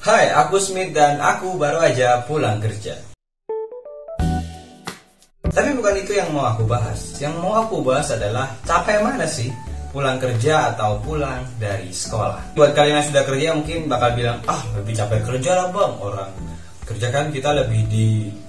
Hai, aku Smith dan aku baru aja pulang kerja. Tapi bukan itu yang mau aku bahas. Yang mau aku bahas adalah capek mana sih pulang kerja atau pulang dari sekolah. Buat kalian yang sudah kerja mungkin bakal bilang, lebih capek kerja lah bang, orang kerja kan kita lebih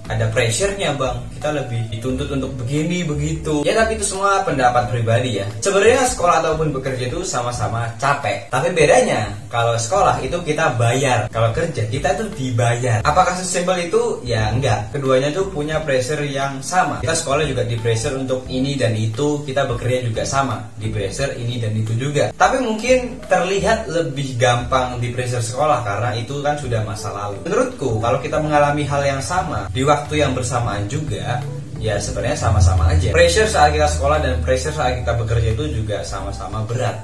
ada pressure-nya bang, kita lebih dituntut untuk begini begitu. Ya tapi itu semua pendapat pribadi ya. Sebenarnya sekolah ataupun bekerja itu sama-sama capek. Tapi bedanya kalau sekolah itu kita bayar, kalau kerja kita tuh dibayar. Apakah sesimpel itu? Ya enggak. Keduanya tuh punya pressure yang sama. Kita sekolah juga di pressure untuk ini dan itu, kita bekerja juga sama, di pressure ini dan itu juga. Tapi mungkin terlihat lebih gampang di pressure sekolah karena itu kan sudah masa lalu. Menurutku kalau kita mengalami hal yang sama di waktu yang bersamaan juga, ya sebenarnya sama-sama aja. Pressure saat kita sekolah dan pressure saat kita bekerja itu juga sama-sama berat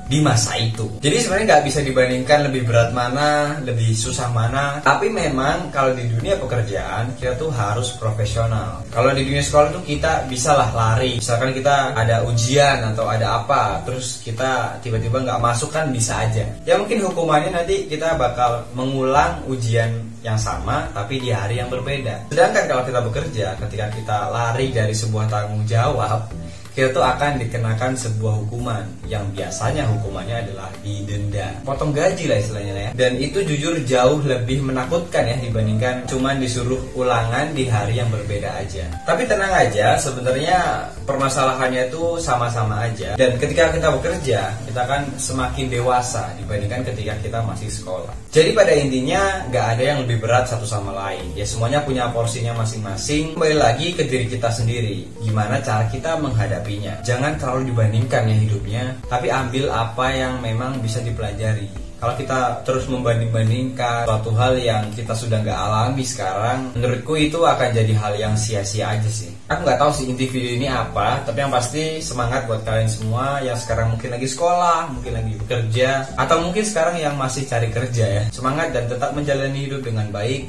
di masa itu. Jadi sebenarnya nggak bisa dibandingkan lebih berat mana, lebih susah mana. Tapi memang kalau di dunia pekerjaan kita tuh harus profesional. Kalau di dunia sekolah tuh kita bisalah lari. Misalkan kita ada ujian atau ada apa, terus kita tiba-tiba nggak masuk kan bisa aja. Ya mungkin hukumannya nanti kita bakal mengulang ujian yang sama tapi di hari yang berbeda. Sedangkan kalau kita bekerja, ketika kita lari dari sebuah tanggung jawab, kita tuh akan dikenakan sebuah hukuman yang biasanya hukumannya adalah didenda, potong gaji lah istilahnya ya. Dan itu jujur jauh lebih menakutkan ya dibandingkan cuman disuruh ulangan di hari yang berbeda aja. Tapi tenang aja, sebenarnya permasalahannya itu sama-sama aja. Dan ketika kita bekerja, kita kan semakin dewasa dibandingkan ketika kita masih sekolah. Jadi pada intinya nggak ada yang lebih berat satu sama lain. Ya semuanya punya porsinya masing-masing. Kembali lagi ke diri kita sendiri, gimana cara kita menghadapi. Jangan terlalu dibandingkan ya hidupnya, tapi ambil apa yang memang bisa dipelajari. Kalau kita terus membanding-bandingkan suatu hal yang kita sudah nggak alami sekarang, menurutku itu akan jadi hal yang sia-sia aja sih. Aku nggak tahu sih inti video ini apa, tapi yang pasti semangat buat kalian semua yang sekarang mungkin lagi sekolah, mungkin lagi bekerja, atau mungkin sekarang yang masih cari kerja ya. Semangat dan tetap menjalani hidup dengan baik.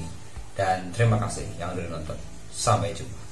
Dan terima kasih yang udah nonton. Sampai jumpa.